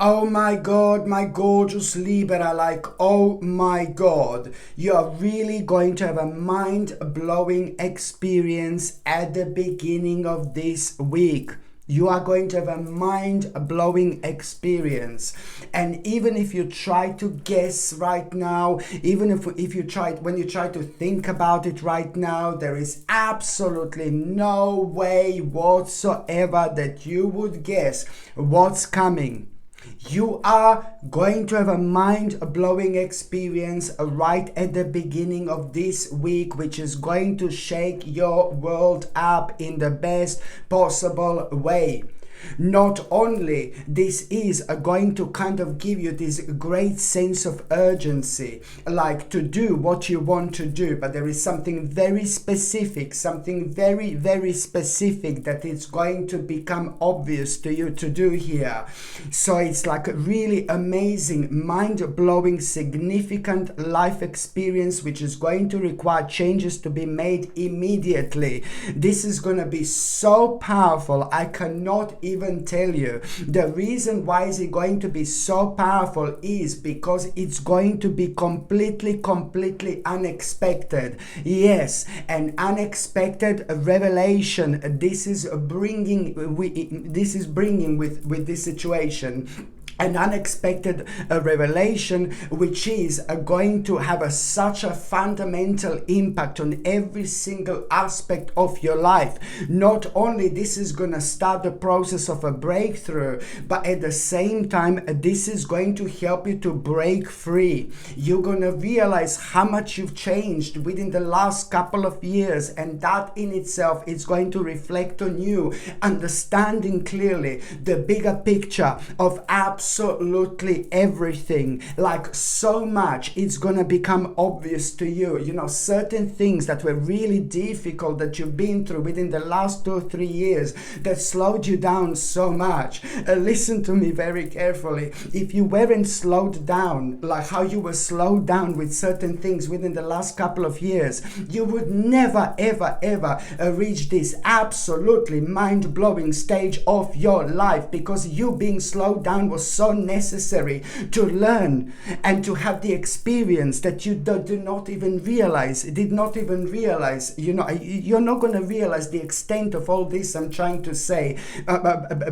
Oh my God, my gorgeous Libra, like, oh my God, you are really going to have a mind-blowing experience at the beginning of this week. You are going to have a mind-blowing experience. And even if you try to guess right now, even if you try, when you try to think about it right now, there is absolutely no way whatsoever that you would guess what's coming. You are going to have a mind-blowing experience right at the beginning of this week, which is going to shake your world up in the best possible way. Not only this is going to kind of give you this great sense of urgency, like to do what you want to do, but there is something very specific, something very, very specific that is going to become obvious to you to do here. So it's like a really amazing, mind-blowing, significant life experience, which is going to require changes to be made immediately. This is going to be so powerful. I cannot even tell you. The reason why is it going to be so powerful is because it's going to be completely unexpected. Yes, an unexpected revelation. This is bringing with this situation. An unexpected revelation, which is going to have such a fundamental impact on every single aspect of your life. Not only this is going to start the process of a breakthrough, but at the same time, this is going to help you to break free. You're going to realize how much you've changed within the last couple of years, and that in itself is going to reflect on you, understanding clearly the bigger picture of absolutely everything. Like, so much it's gonna become obvious to you. You know, certain things that were really difficult that you've been through within the last 2 or 3 years that slowed you down so much. Listen to me very carefully. If you weren't slowed down like how you were slowed down with certain things within the last couple of years, you would never ever reach this absolutely mind-blowing stage of your life, because you being slowed down was so necessary to learn and to have the experience that you did not even realize. You know, you're not going to realize the extent of all this I'm trying to say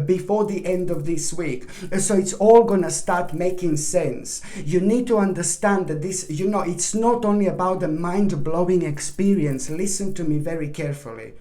before the end of this week. So it's all going to start making sense. You need to understand that this, you know, it's not only about the mind-blowing experience. Listen to me very carefully.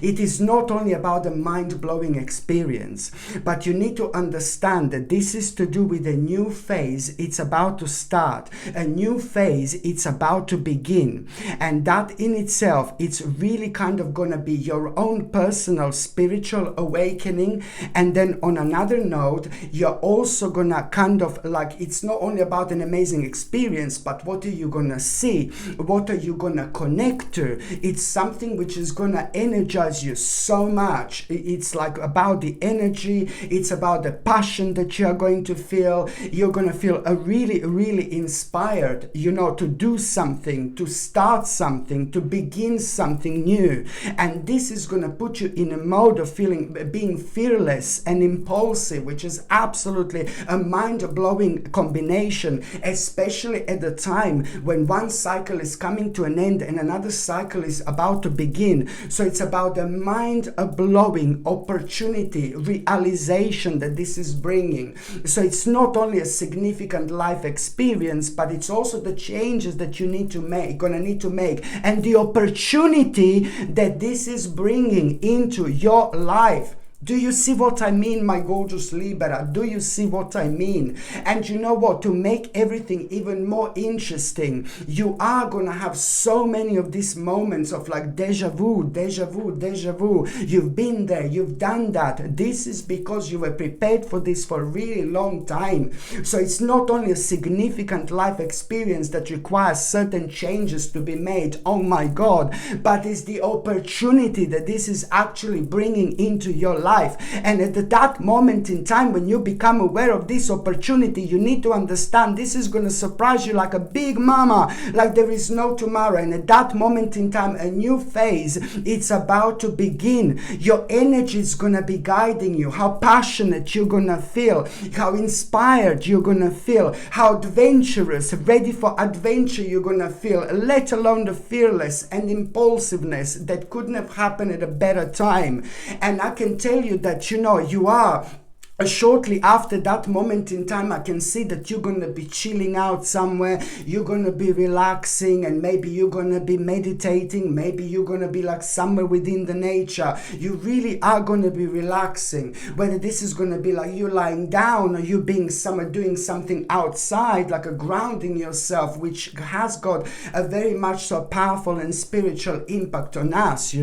It is not only about a mind-blowing experience, but you need to understand that this is to do with a new phase. It's about to start. A new phase, it's about to begin. And that in itself, it's really kind of going to be your own personal spiritual awakening. And then on another note, you're also going to kind of like, it's not only about an amazing experience, but what are you going to see? What are you going to connect to? It's something which is going to energize you so much. It's like about the energy, it's about the passion that you are going to feel. You're going to feel a really inspired, you know, to do something, to start something, to begin something new. And this is going to put you in a mode of being fearless and impulsive, which is absolutely a mind-blowing combination, especially at the time when one cycle is coming to an end and another cycle is about to begin. So it's about the mind-blowing opportunity, realization that this is bringing. So it's not only a significant life experience, but it's also the changes that you gonna need to make, and the opportunity that this is bringing into your life. Do you see what I mean, my gorgeous Libra? Do you see what I mean? And you know what? To make everything even more interesting, you are going to have so many of these moments of like deja vu. You've been there, you've done that. This is because you were prepared for this for a really long time. So it's not only a significant life experience that requires certain changes to be made, oh my God, but it's the opportunity that this is actually bringing into your life. life. And at that moment in time, when you become aware of this opportunity, you need to understand this is going to surprise you like a big mama, like there is no tomorrow. And at that moment in time, a new phase, it's about to begin. Your energy is going to be guiding you, how passionate you're going to feel, how inspired you're going to feel, how adventurous, ready for adventure you're going to feel, let alone the fearless and impulsiveness that couldn't have happened at a better time. And I can tell you that, you are. Shortly after that moment in time, I can see that you're going to be chilling out somewhere, you're going to be relaxing, and maybe you're going to be meditating, maybe you're going to be like somewhere within the nature. You really are going to be relaxing, whether this is going to be like you lying down or you being somewhere doing something outside, like a grounding yourself, which has got a very much so powerful and spiritual impact on us,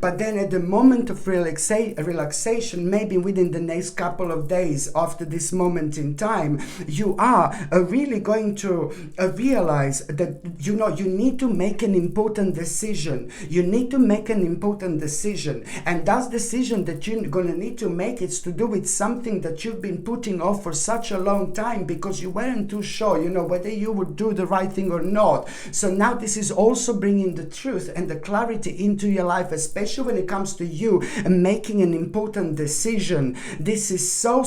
But then at the moment of relaxation, maybe within the next couple of days after this moment in time, you are really going to realize that you need to make an important decision. You need to make an important decision, and that decision that you're going to need to make is to do with something that you've been putting off for such a long time because you weren't too sure, whether you would do the right thing or not. So now this is also bringing the truth and the clarity into your life, especially when it comes to you and making an important decision. This is so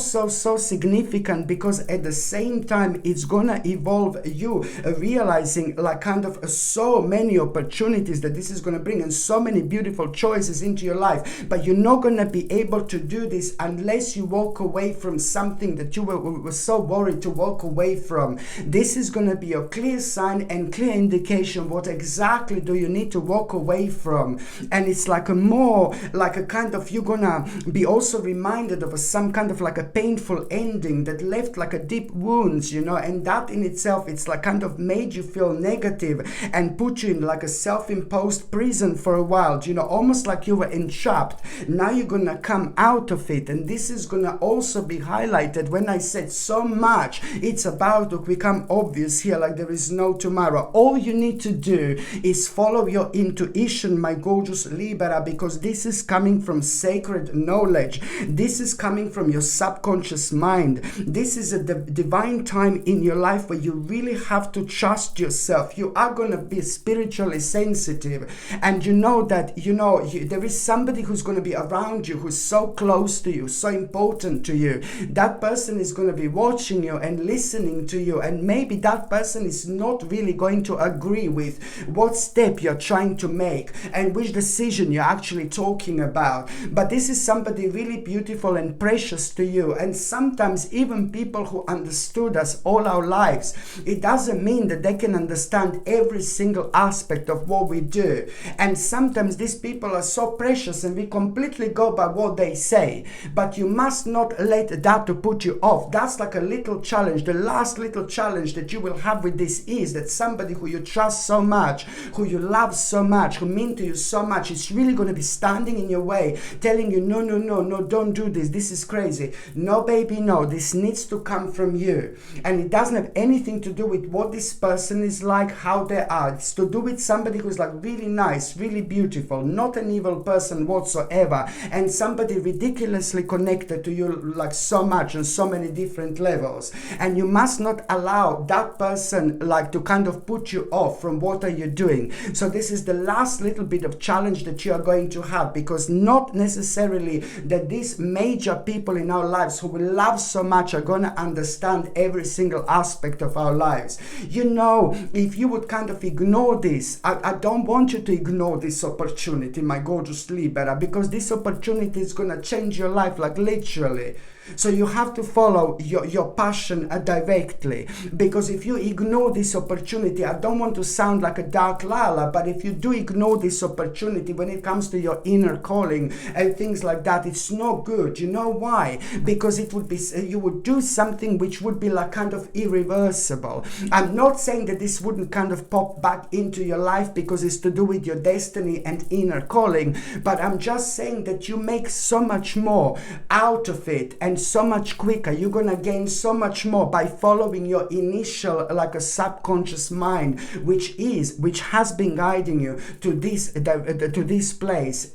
significant because at the same time it's gonna evolve you realizing like kind of so many opportunities that this is gonna bring and so many beautiful choices into your life. But you're not gonna be able to do this unless you walk away from something that you were so worried to walk away from. This is gonna be a clear sign and clear indication what exactly do you need to walk away from. And it's like a more like a kind of, you're gonna be also reminded of some kind of like a painful ending that left like a deep wounds, and that in itself, it's like kind of made you feel negative and put you in like a self-imposed prison for a while, almost like you were entrapped. Now you're gonna come out of it, and this is gonna also be highlighted when I said so much. It's about to become obvious here, like there is no tomorrow. All you need to do is follow your intuition, my gorgeous Libra, because this is coming from sacred knowledge. This is coming from your subconscious mind. This is a divine time in your life where you really have to trust yourself. You are going to be spiritually sensitive, and that there is somebody who's going to be around you, who's so close to you, so important to you. That person is going to be watching you and listening to you, and maybe that person is not really going to agree with what step you're trying to make and which decision you're actually talking about. But this is somebody really beautiful and precious to you. And sometimes even people who understood us all our lives, it doesn't mean that they can understand every single aspect of what we do. And sometimes these people are so precious and we completely go by what they say. But you must not let that to put you off. That's like a little challenge. The last little challenge that you will have with this is that somebody who you trust so much, who you love so much, who mean to you so much, is really going to be standing in your way, telling you, no, don't do this. This is crazy. No, baby, no. This needs to come from you. And it doesn't have anything to do with what this person is like, how they are. It's to do with somebody who's like really nice, really beautiful, not an evil person whatsoever, and somebody ridiculously connected to you like so much on so many different levels. And you must not allow that person like to kind of put you off from what are you doing. So this is the last little bit of challenge that you are going to have, because not necessarily that these major people in our lives who we love so much are going to understand every single aspect of our lives. If you would kind of ignore this, I don't want you to ignore this opportunity, my gorgeous Libra, because this opportunity is going to change your life, like literally. So you have to follow your passion directly, because if you ignore this opportunity, I don't want to sound like a dark Lala, but if you do ignore this opportunity when it comes to your inner calling and things like that, it's no good. You know why? Because it would be, you would do something which would be like kind of irreversible. I'm not saying that this wouldn't kind of pop back into your life because it's to do with your destiny and inner calling, but I'm just saying that you make so much more out of it, and and so much quicker. You're going to gain so much more by following your initial, like a subconscious mind, which has been guiding you to this place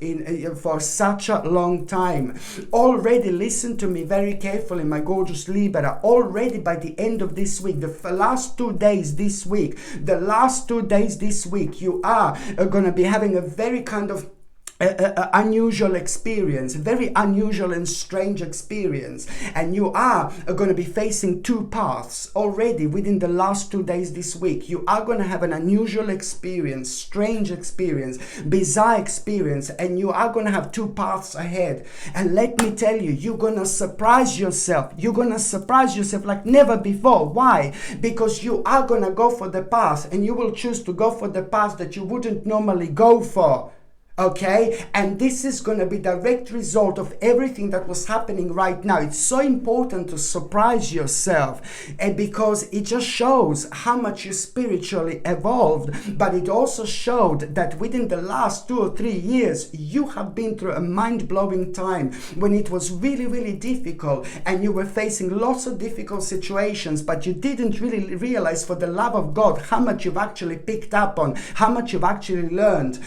for such a long time. Already, listen to me very carefully, my gorgeous Libra. Already by the end of this week, the last 2 days this week, you are going to be having a very kind of unusual experience, very unusual and strange experience, and you are going to be facing two paths already within the last 2 days this week. You are going to have an unusual experience, strange experience, bizarre experience, and you are going to have two paths ahead. And let me tell you, you're going to surprise yourself. You're going to surprise yourself like never before. Why? Because you are going to go for the path, and you will choose to go for the path that you wouldn't normally go for. Okay, and this is going to be direct result of everything that was happening right now. It's so important to surprise yourself, and because it just shows how much you spiritually evolved, but it also showed that within the last 2 or 3 years you have been through a mind-blowing time when it was really, really difficult, and you were facing lots of difficult situations, but you didn't really realize, for the love of God, how much you've actually picked up on, how much you've actually learned.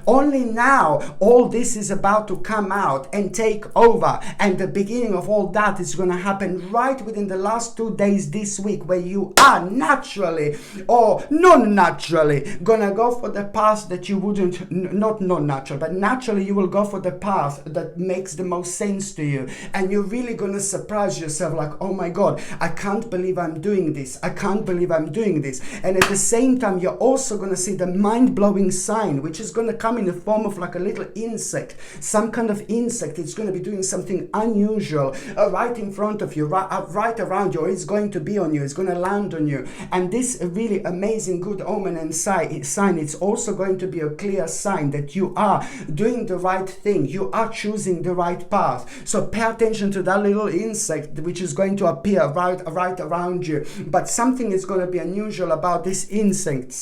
Only now, all this is about to come out and take over, and the beginning of all that is going to happen right within the last 2 days this week, where you are naturally or non-naturally going to go for the path that you wouldn't, not non-natural, but naturally you will go for the path that makes the most sense to you, and you're really going to surprise yourself like, oh my God, I can't believe I'm doing this, I can't believe I'm doing this. And at the same time, you're also going to see the mind-blowing sign, which is going to come in the form of like a little insect, some kind of insect. It's going to be doing something unusual right in front of you, right around you, or it's going to be on you, it's going to land on you. And this really amazing good omen and sign, it's also going to be a clear sign that you are doing the right thing, you are choosing the right path. So pay attention to that little insect which is going to appear right around you. But something is going to be unusual about this insect,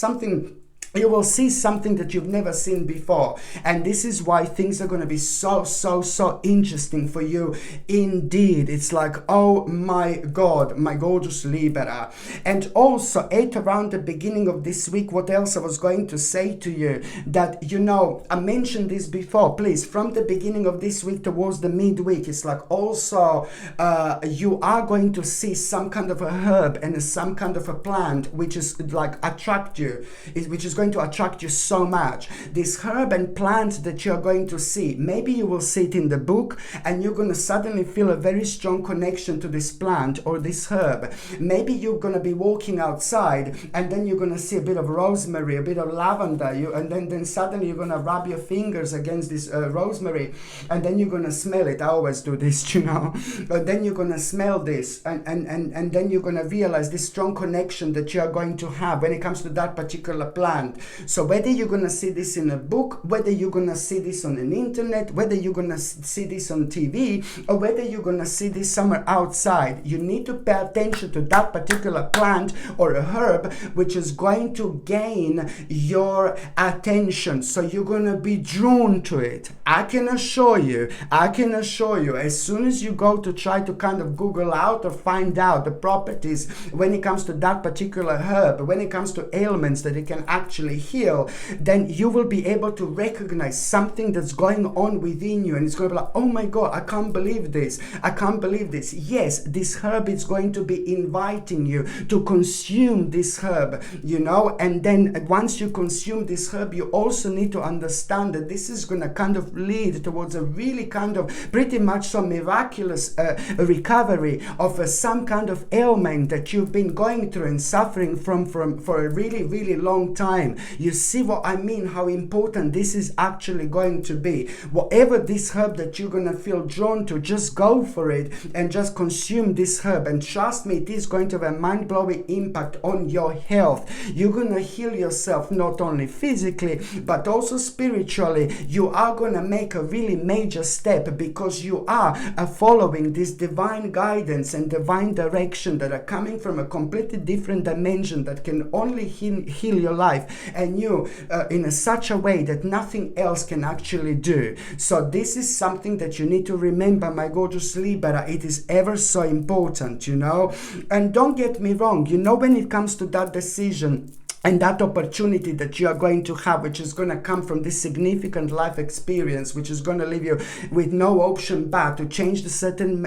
you will see something that you've never seen before, and this is why things are going to be so interesting for you indeed. It's like, oh my God, my gorgeous Libra. And also at around the beginning of this week, what else I was going to say to you, that, you know, I mentioned this before, please, from the beginning of this week towards the midweek, it's like also you are going to see some kind of a herb and some kind of a plant which is like attract you, which is going to attract you so much. This herb and plant that you're going to see, maybe you will see it in the book and you're going to suddenly feel a very strong connection to this plant or this herb. Maybe you're going to be walking outside and then you're going to see a bit of rosemary, a bit of lavender, and then suddenly you're going to rub your fingers against this rosemary, and then you're going to smell it. I always do this, you know. But then you're going to smell this, and then you're going to realize this strong connection that you're going to have when it comes to that particular plant. So whether you're going to see this in a book, whether you're going to see this on an internet, whether you're going to see this on TV, or whether you're going to see this somewhere outside, you need to pay attention to that particular plant or a herb which is going to gain your attention. So you're going to be drawn to it. I can assure you, as soon as you go to try to kind of Google out or find out the properties when it comes to that particular herb, when it comes to ailments that it can actually heal, then you will be able to recognize something that's going on within you, and it's going to be like, oh my God, I can't believe this, I can't believe this. Yes, this herb is going to be inviting you to consume this herb, you know. And then once you consume this herb, you also need to understand that this is going to kind of lead towards a really kind of pretty much some miraculous recovery of some kind of ailment that you've been going through and suffering from for a really long time. You see what I mean, how important this is actually going to be. Whatever this herb that you're going to feel drawn to, just go for it and just consume this herb, and trust me, it is going to have a mind-blowing impact on your health. You're going to heal yourself not only physically but also spiritually. You are going to make a really major step because you are following this divine guidance and divine direction that are coming from a completely different dimension that can only heal your life and you in such a way that nothing else can actually do. So this is something that you need to remember, my gorgeous Libra. It is ever so important, you know. And don't get me wrong, you know, when it comes to that decision and that opportunity that you are going to have, which is going to come from this significant life experience, which is going to leave you with no option but to change the certain,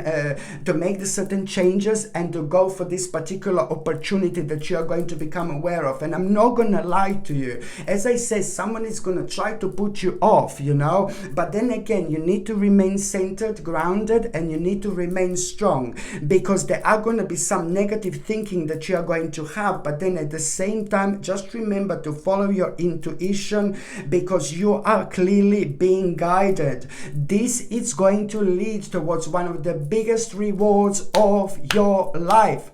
to make the certain changes and to go for this particular opportunity that you are going to become aware of. And I'm not going to lie to you. As I say, someone is going to try to put you off, you know, but then again, you need to remain centered, grounded, and you need to remain strong, because there are going to be some negative thinking that you are going to have, but then at the same time, just remember to follow your intuition, because you are clearly being guided. This is going to lead towards one of the biggest rewards of your life.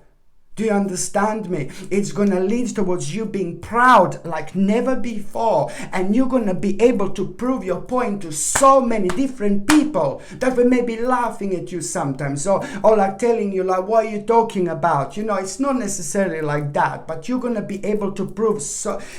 Do you understand me? It's going to lead towards you being proud like never before, and you're going to be able to prove your point to so many different people that will maybe laughing at you sometimes, or like telling you like, what are you talking about? You know, it's not necessarily like that, but you're going to be able to prove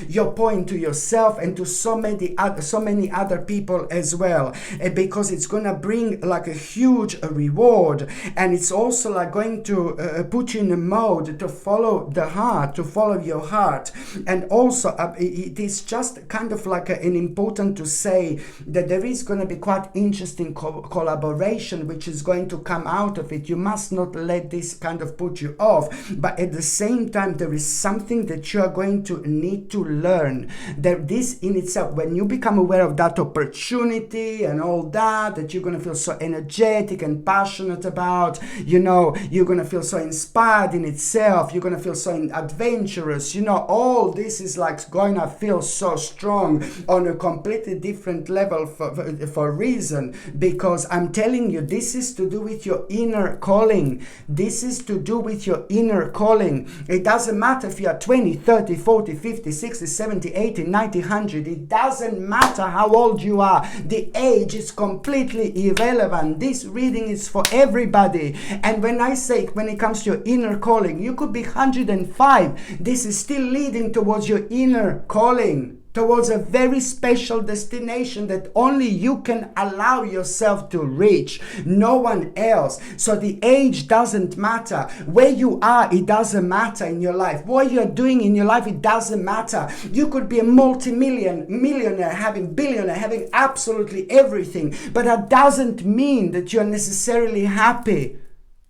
your point to yourself and to so many other people as well, because it's going to bring like a huge reward, and it's also like going to put you in a mode to follow the heart, to follow your heart. And also it is just kind of like an important to say that there is going to be quite interesting collaboration which is going to come out of it. You must not let this kind of put you off, but at the same time there is something that you are going to need to learn. That this in itself, when you become aware of that opportunity and all that you're going to feel so energetic and passionate about, you know, you're going to feel so inspired in itself, you're going to feel so adventurous, you know, all this is like going to feel so strong on a completely different level for a reason, because I'm telling you, this is to do with your inner calling. This is to do with your inner calling. It doesn't matter if you are 20, 30, 40, 50, 60, 70, 80, 90, 100. It doesn't matter how old you are. The age is completely irrelevant. This reading is for everybody. And when I say, when it comes to your inner calling, you could be 105. This is still leading towards your inner calling, towards a very special destination that only you can allow yourself to reach, no one else. So the age doesn't matter. Where you are, it doesn't matter in your life. What you're doing in your life, it doesn't matter. You could be a millionaire, having billionaire, having absolutely everything, but that doesn't mean that you're necessarily happy.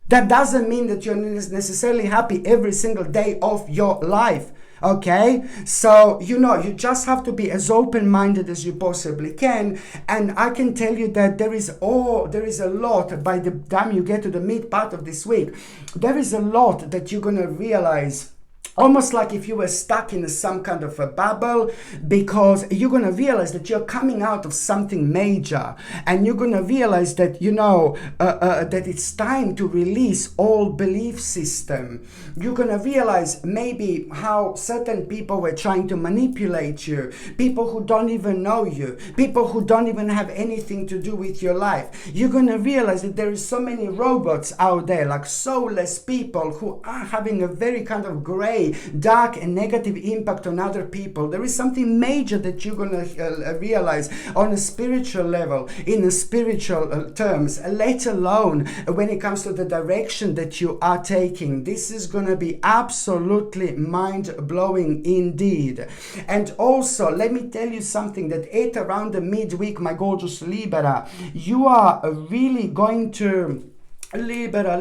That doesn't mean that you're necessarily happy every single day of your life. Okay, so you know, you just have to be as open-minded as you possibly can. And I can tell you that there is a lot by the time you get to the mid part of this week. There is a lot that you're gonna realize. Almost like if you were stuck in some kind of a bubble, because you're going to realize that you're coming out of something major, and you're going to realize that, you know, that it's time to release old belief system. You're going to realize maybe how certain people were trying to manipulate you, people who don't even know you, people who don't even have anything to do with your life. You're going to realize that there is so many robots out there, like soulless people who are having a very kind of gray, dark and negative impact on other people. There is something major that you're going to realize on a spiritual level, in a spiritual terms, let alone when it comes to the direction that you are taking. This is going to be absolutely mind-blowing indeed. And also, let me tell you something, that at around the midweek, my gorgeous Libra, you are really going to Libra,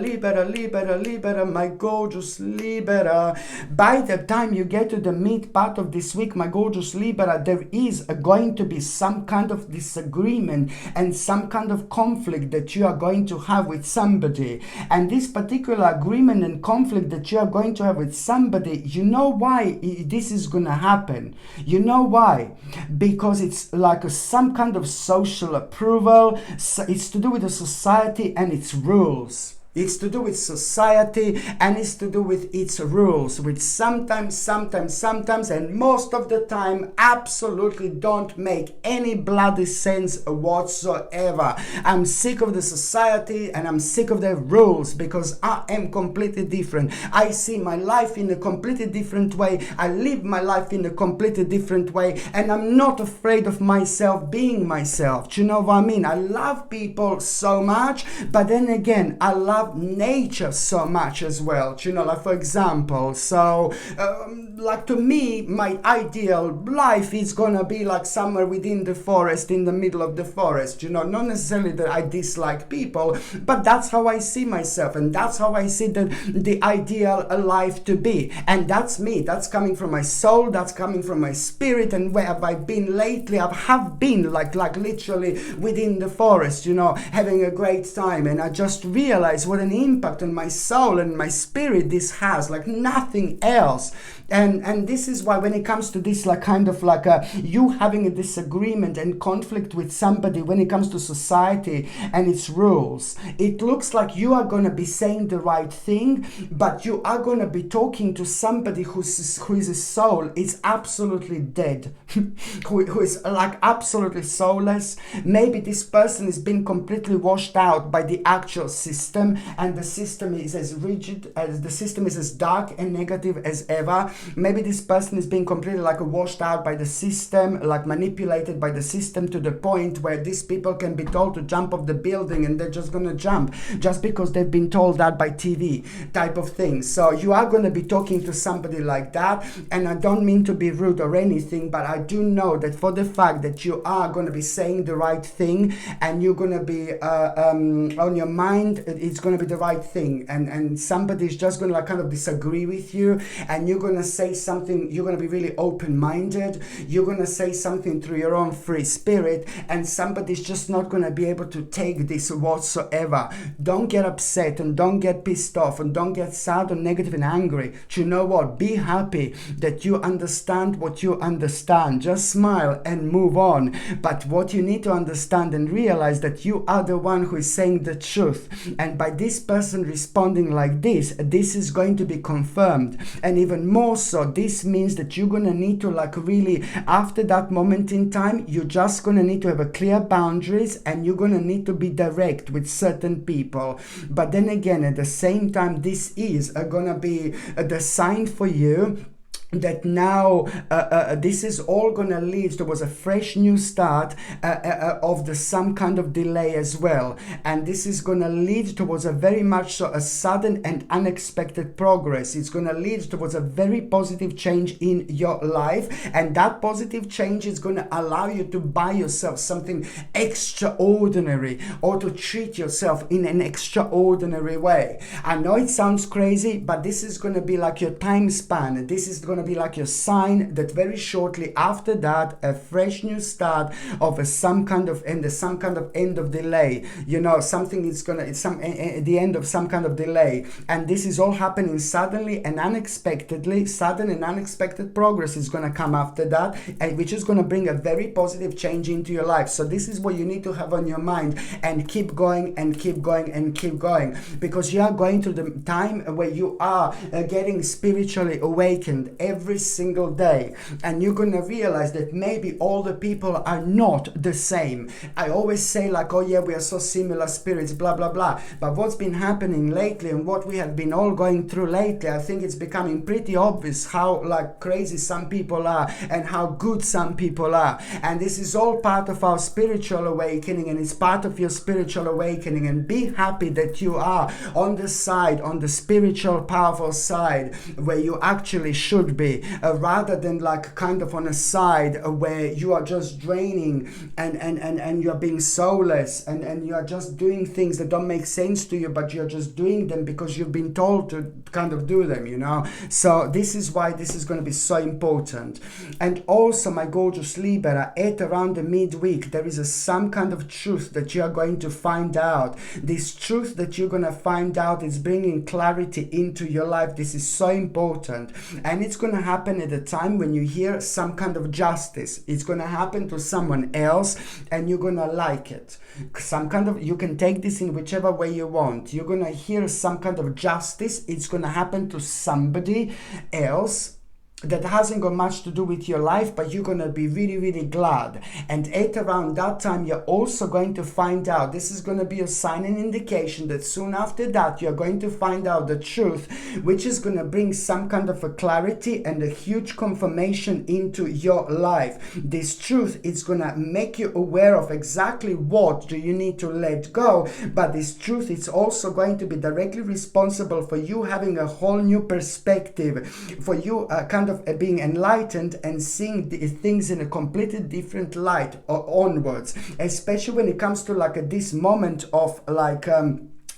my gorgeous Libra. By the time you get to the mid part of this week, my gorgeous Libra, there is going to be some kind of disagreement and some kind of conflict that you are going to have with somebody. And this particular agreement and conflict that you are going to have with somebody, you know why this is going to happen? You know why? Because it's like some kind of social approval. It's to do with the society and its rules. It's to do with society, and it's to do with its rules, which sometimes, and most of the time absolutely don't make any bloody sense whatsoever. I'm sick of the society and I'm sick of their rules, because I am completely different. I see my life in a completely different way. I live my life in a completely different way, and I'm not afraid of myself being myself. Do you know what I mean? I love people so much, but then again, I love nature so much as well. You know, like for example, so like to me, my ideal life is gonna be like somewhere within the forest, in the middle of the forest. You know, not necessarily that I dislike people, but that's how I see myself, and that's how I see the ideal life to be. And that's me. That's coming from my soul. That's coming from my spirit. And where have I been lately? I have been like literally within the forest, you know, having a great time. And I just realized what an impact on my soul and my spirit this has, like nothing else. And this is why when it comes to this, like kind of like you having a disagreement and conflict with somebody when it comes to society and its rules, it looks like you are going to be saying the right thing, but you are going to be talking to somebody whose soul is absolutely dead, who is like absolutely soulless. Maybe this person has been completely washed out by the actual system, and the system is as rigid as the system is as dark and negative as ever. Maybe this person is being completely like washed out by the system, like manipulated by the system to the point where these people can be told to jump off the building and they're just gonna jump just because they've been told that by TV type of thing. So you are going to be talking to somebody like that, and I don't mean to be rude or anything, but I do know that for the fact that you are going to be saying the right thing, and you're going to be on your mind, it's going to be the right thing, and somebody's just going to like kind of disagree with you, and you're going to say something, you're going to be really open-minded, you're going to say something through your own free spirit, and somebody's just not going to be able to take this whatsoever. Don't get upset and don't get pissed off and don't get sad or negative and angry. Do you know what? Be happy that you understand what you understand. Just smile and move on. But what you need to understand and realize that you are the one who is saying the truth. And by this person responding like this is going to be confirmed. And even more so, this means that you're going to need to like really, after that moment in time, you're just going to need to have a clear boundaries, and you're going to need to be direct with certain people. But then again, at the same time, this is going to be the sign for you that now this is all going to lead towards a fresh new start of some kind of delay as well, and this is going to lead towards a very much so a sudden and unexpected progress. It's going to lead towards a very positive change in your life, and that positive change is going to allow you to buy yourself something extraordinary, or to treat yourself in an extraordinary way. I know it sounds crazy, but this is going to be like your time span. This is going to be like your sign that very shortly after that, a fresh new start of some kind of end of delay. You know, something is gonna, it's the end of some kind of delay, and this is all happening suddenly and unexpectedly. Sudden and unexpected progress is gonna come after that, and which is gonna bring a very positive change into your life. So this is what you need to have on your mind, and keep going and keep going and keep going, because you are going through the time where you are getting spiritually awakened every single day, and you're gonna realize that maybe all the people are not the same. I always say like, oh yeah, we are so similar spirits, blah blah blah, but what's been happening lately and what we have been all going through lately, I think it's becoming pretty obvious how like crazy some people are and how good some people are. And this is all part of our spiritual awakening, and it's part of your spiritual awakening. And be happy that you are on the side, on the spiritual powerful side where you actually should be, rather than like kind of on a side where you are just draining and you're being soulless and you are just doing things that don't make sense to you, but you're just doing them because you've been told to kind of do them, you know. So this is why this is going to be so important. And also, my gorgeous Libra, at around the midweek, there is some kind of truth that you are going to find out. This truth that you're going to find out is bringing clarity into your life. This is so important, and it's going to happen at a time when you hear some kind of justice. It's going to happen to someone else and you're going to like it. Some kind of, you can take this in whichever way you want. You're going to hear some kind of justice. It's going to happen to somebody else that hasn't got much to do with your life, but you're going to be really, really glad. And at around that time, you're also going to find out, this is going to be a sign and indication that soon after that, you're going to find out the truth, which is going to bring some kind of a clarity and a huge confirmation into your life. This truth is going to make you aware of exactly what do you need to let go, but this truth is also going to be directly responsible for you having a whole new perspective, for you kind of being enlightened and seeing things in a completely different light onwards, especially when it comes to like this moment of like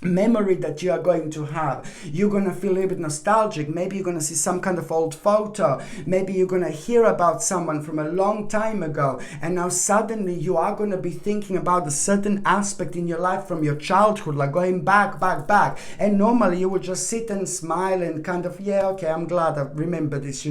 memory that you are going to have. You're going to feel a little bit nostalgic. Maybe you're going to see some kind of old photo. Maybe you're going to hear about someone from a long time ago, and now suddenly you are going to be thinking about a certain aspect in your life from your childhood, like going back. And normally you would just sit and smile and kind of, yeah, okay, I'm glad I remember this,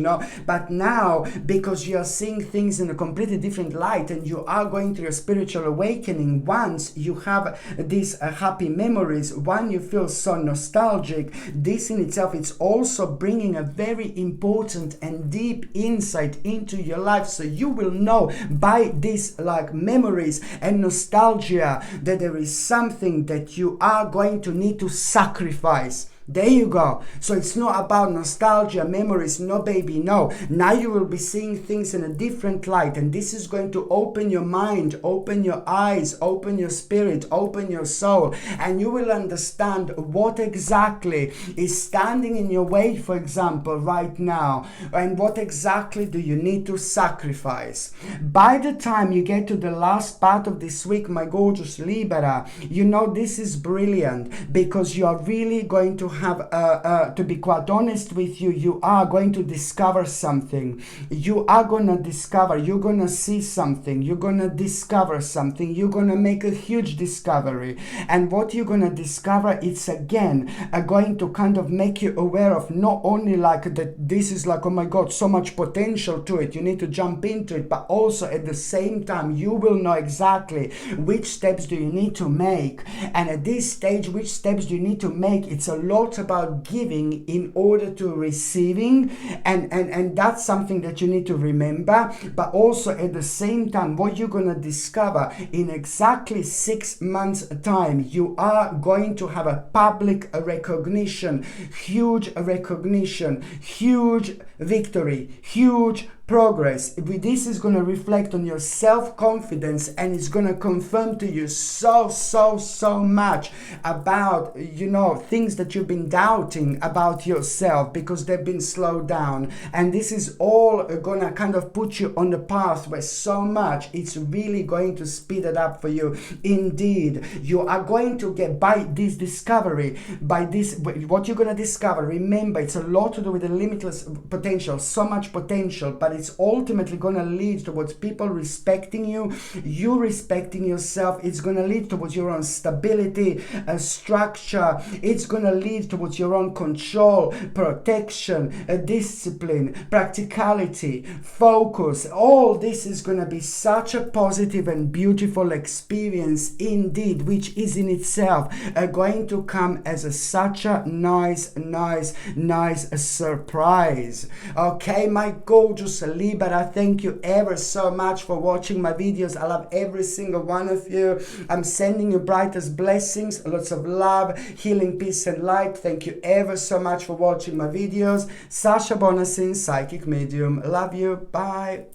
but now, because you are seeing things in a completely different light and you are going through a spiritual awakening, once you have these happy memories, one, you feel so nostalgic. This in itself, it's also bringing a very important and deep insight into your life. So you will know by these like memories and nostalgia that there is something that you are going to need to sacrifice. There you go. So it's not about nostalgia, memories, no baby, no. Now you will be seeing things in a different light, and this is going to open your mind, open your eyes, open your spirit, open your soul, and you will understand what exactly is standing in your way, for example, right now, and what exactly do you need to sacrifice. By the time you get to the last part of this week, my gorgeous Libra, this is brilliant, because you are really going to have, to be quite honest with you, you are going to discover something. You are going to discover, you're going to see something, you're going to discover something, you're going to make a huge discovery. And what you're going to discover, it's again going to kind of make you aware of not only like that this is like, oh my God, so much potential to it, you need to jump into it, but also at the same time, you will know exactly which steps do you need to make. And at this stage, which steps do you need to make? It's a lot about giving in order to receiving, and that's something that you need to remember. But also at the same time, what you're going to discover in exactly 6 months time, you are going to have a public recognition, huge victory, huge progress. This is going to reflect on your self-confidence, and it's going to confirm to you so much about things that you've been doubting about yourself, because they've been slowed down. And this is all going to kind of put you on the path where so much, it's really going to speed it up for you. Indeed, you are going to get, by this discovery, by this, what you're going to discover, remember, it's a lot to do with the limitless potential, so much potential, but it's ultimately going to lead towards people respecting you, you respecting yourself. It's going to lead towards your own stability, structure. It's going to lead towards your own control, protection, discipline, practicality, focus. All this is going to be such a positive and beautiful experience indeed, which is in itself going to come as such a nice surprise. Okay, my gorgeous Libra, thank you ever so much for watching my videos. I love every single one of you. I'm sending you brightest blessings, lots of love, healing, peace and light. Thank you ever so much for watching my videos. Sasha Bonasin, Psychic Medium. Love you. Bye.